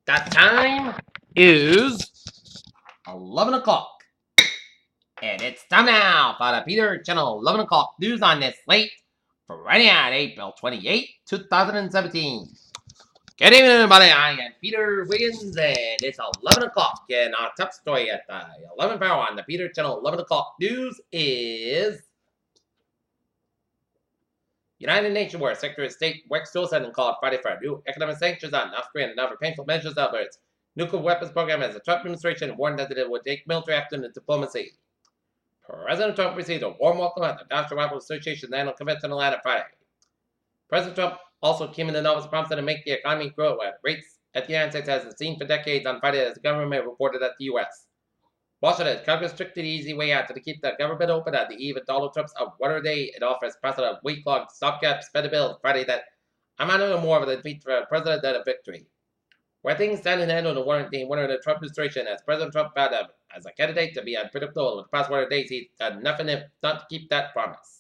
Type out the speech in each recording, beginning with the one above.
That time is 11 o'clock. And it's time now for the Peter Channel 11 o'clock news on this late Friday on April 28, 2017. Good evening, everybody. I am Peter Wiggins, and it's 11 o'clock. And our top story at the 11th hour on the Peter Channel 11 o'clock news is United Nations War Secretary of State Rex Tillerson called Friday for new economic sanctions on North Korea and other painful measures over its nuclear weapons program as the Trump administration warned that it would take military action and diplomacy. President Trump received a warm welcome at the National Rifle Association's annual convention in Atlanta Friday. President Trump also came into office prompted to make the economy grow at rates that the United States hasn't seen for decades on Friday as the government reported at the U.S. Washington, Congress took the easy way out to keep the government open at the eve of Donald Trump's water day. It offers President a week-long stopgap spending bill Friday that amounted to more of a defeat for the president than a victory. Where things stand in hand on the winner of the Trump administration, as President Trump found as a candidate to be unpredictable over the past 100 days, he's done nothing if not to keep that promise.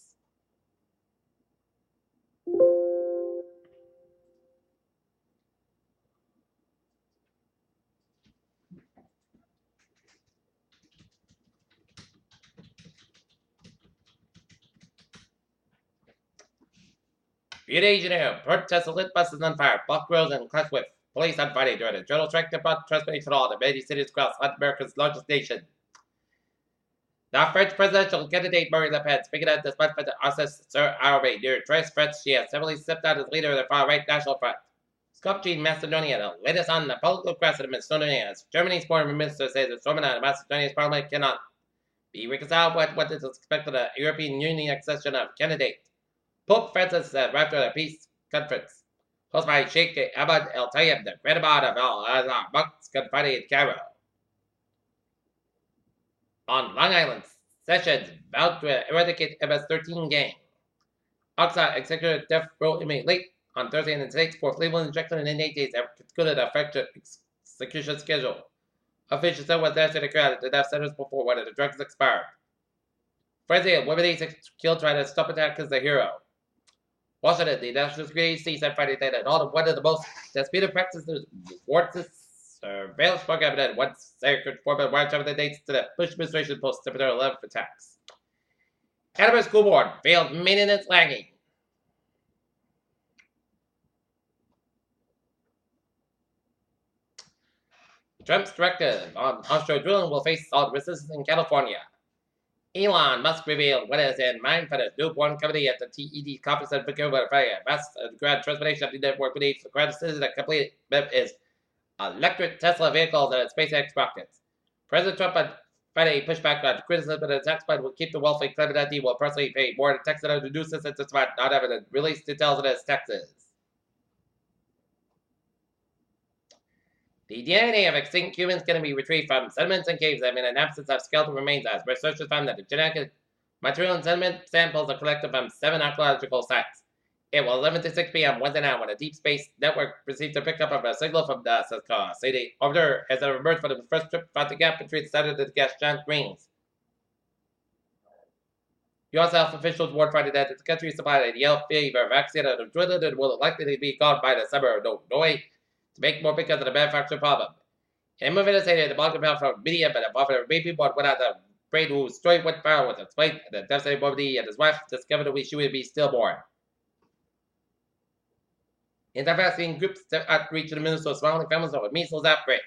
Rio de Janeiro, protests lit buses on fire, blocked roads and clashed with police on Friday during a general strike that brought transportation to all the many cities across Latin America's largest nation. The French presidential candidate Marine Le Pen, speaking at this month for the RSS army near Tres France, she has similarly stepped out as leader of the far-right National Front. Skopje in Macedonia, the latest on the political crisis in Macedonia, as Germany's foreign minister says the storming of Macedonia's parliament cannot be reconciled with what is expected of the European Union accession of candidate. Pope Francis arrived at a peace conference hosted by Sheikh Ahmad El Tayeb, the Grand Imam of Al-Azhar monks confided in Cairo. On Long Island, Sessions vowed to eradicate MS-13 gang. Oxford executive death row inmate late on Thursday in the States for lethal injection in 8 days that could affect execution schedule. Officials said was there to the crowd at the death sentence before one of the drugs expired. Friday, a woman 86 killed trying to stop attack as the hero. Washington, the National Security Agency said Friday that one of the most disputed practices warrants this surveillance program that one secret format wire the dates to the Bush administration post September 11th attacks. Alabama School Board failed maintenance lagging. Trump's directive on offshore drilling will face all resistance in California. Elon Musk revealed what is in mind for the newborn company at the TED conference in Vancouver Friday. Musk grad transportation of the network beneath the grad decision to complete is electric Tesla vehicles and SpaceX rockets. President Trump on Friday pushed back on criticism that the tax plan will keep the wealthy claiming that he will personally pay more to tax under the new system despite not having to release details of his taxes. The DNA of extinct humans can be retrieved from sediments and caves and in an absence of skeletal remains, as researchers found that the genetic material and sediment samples are collected from 7 archaeological sites. It was 11:06 p.m. Wednesday night when a deep space network received a pickup of a signal from the City orbiter as it emerged for the first trip about the gap between the center of the gas giant rings. U.S. health officials warned Friday that the country supplied a yellow fever vaccine and a drill that will likely be gone by the summer. No way to make more because of the manufacturing problem. In a movie that stated the blog about from media, but offered a baby born without the brain whose story went viral with explained the devastating morbidity and his wife discovered that she would be stillborn. Anti-vaccine groups outreach to the Minnesota smiling families over measles outbreak.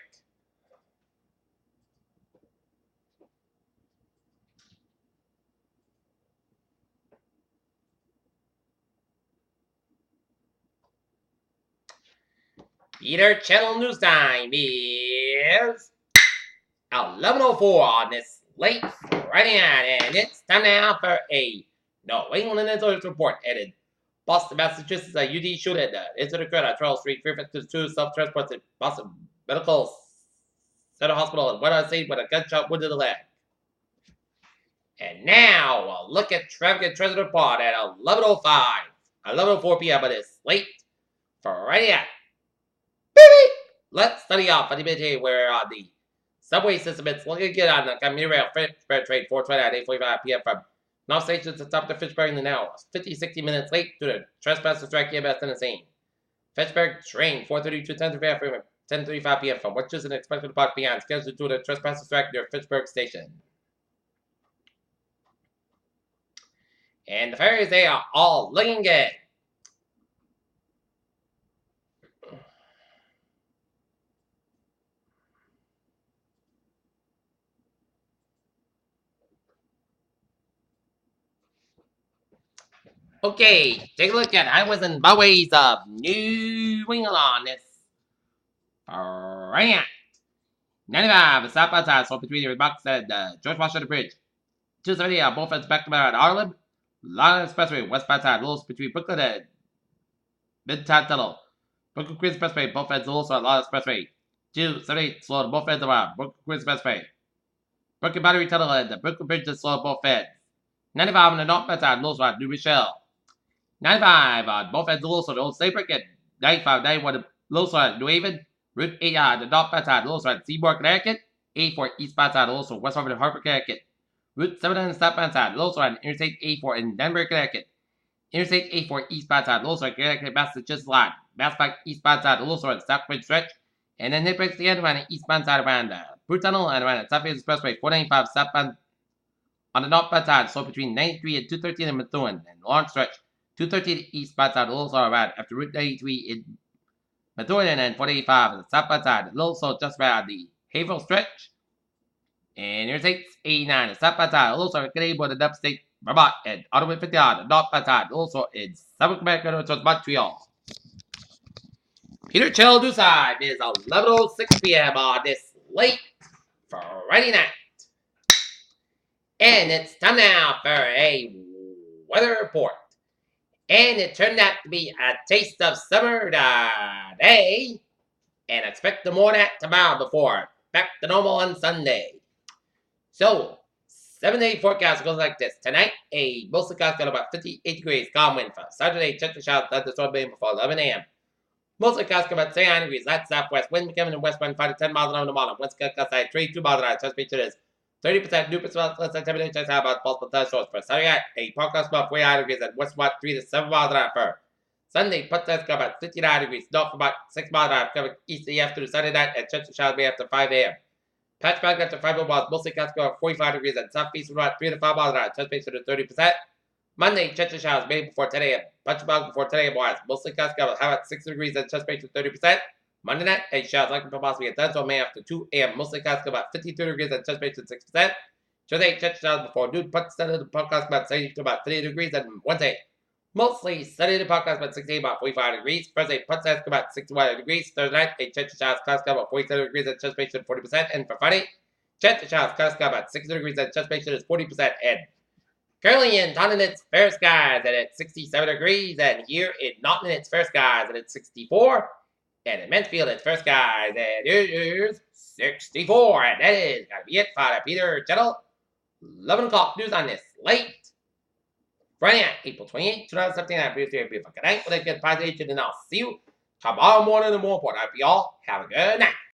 Peter Channel News Time is 11:04 on this late Friday night, and it's time now for a New England Intelligence Report. And in Boston, Massachusetts, a UD shooting incident occurred on Charles Street, 352 self-transported Boston Medical Center Hospital, and went on scene with a gunshot wound to the leg. And now, a look at traffic and transit report at 11:04 p.m. on this late Friday night. Let's study off on the midday where on the subway system it's looking to get on the commuter rail freight train 429 8:45 p.m. from North Station to stop the Fitchburg in the now 60 minutes late due to trespass to strike EMS in the scene. Fitchburg train 432 10 10:35 p.m. from what is an expected to park beyond scheduled to the trespassers track near Fitchburg Station. And the ferries, they are all looking good. Okay, take a look at highways and byways of New England on this. Right. 95, stop outside, so between the box and George Washington Bridge. 270, both ends back to back at Harlem. Long Expressway, westbound side, Lewis between Brooklyn and Midtown Tunnel. Brooklyn Queens Expressway, both ends also at Long Expressway. 278, slow to both ends around Brooklyn Queens Expressway. Brooklyn Battery Tunnel and the Brooklyn Bridge is slow to both ends. 95 on the northbound side, Lewis Road, New Rochelle. 95 on both ends also the Old Saybrook and 95, 91 Lewis Road, New Haven. Route 8 on the northbound side, Lewis Road, Seymour, Connecticut. 84 eastbound side, also west over to Hartford, Connecticut. Route 7 on the southbound side, Lewis Road, Interstate 84 in Denver, Connecticut. Interstate 84 eastbound side, Lewis Road, Connecticut, Massachusetts line. Mass Pike eastbound side, Lewis Road, Southbridge stretch. And then it breaks the end around the eastbound side around the Brew Tunnel and around the Southfield Expressway 495 southbound on the northbound side, so between 93 and 213 in Methuen and long stretch. 213 eastbound side, also around after Route 93 in Methuen and 485 on the southbound side, also just around the Haverhill stretch. And Interstate 89 the southbound side, also Canadian and upstate Vermont and Ottawa 50 on the northbound side, also in Southern America, which was Montreal. Peter Chill side is 11:06 p.m. on this late Friday night. And it's time now for a weather report. And it turned out to be a taste of summer today. And expect the more that tomorrow before back to normal on Sunday. So, 7-day forecast goes like this. Tonight, a mostly cloudy got about 58 degrees, calm wind for Saturday, chance showers thunderstorm before 11 a.m. Mostly cloudy about 39 degrees, light southwest, wind becoming in west wind 5 to 10 miles an hour in the morning. Winds gust outside 32 miles an hour, chance feature is 30% new percent less than 10 minutes, chance about possible thunderstorms for Saturday, a forecast about 49 degrees and west about 3 to 7 miles an hour for Sunday, potential got about 59 degrees, north about 6 miles an hour, coming east to the after Sunday night, and chance showers be after 5 a.m. Patch back after 5 miles, mostly clouds go at 45 degrees and southeast about 3 to 5 miles an hour, chance base to 30%. Monday, chance of showers maybe before 10 a.m. Patch back before 10 a.m. wise, mostly clouds go at 6 degrees and chance base to 30%. Monday night, a showers likely to possibly a thunderstorm May after 2 a.m. Mostly clouds go about 52 degrees and chance base to 6%. Tuesday, chance of showers before noon, patch center the podcast about 70 to about 30 degrees, and Wednesday, mostly sunny the podcast about 16 about 45 degrees. Thursday, patch center about 61 degrees. Thursday night, a chance of showers clouds go about 47 degrees and chance base to 40%. And for Friday, chance of showers clouds go about 60 degrees and chance base is 40%. And currently in Taunton, it's fair skies and it's 67 degrees. And here in Naughton, it's fair skies and it's 64. And in Mansfield, it's fair skies and it is 64. And that is going to be it for Peter Jettle. 11 o'clock news on this late Friday night, April 28th, 2017. I appreciate you beautiful good night with a good presentation, and I'll see you tomorrow morning and more important. I hope you all have a good night.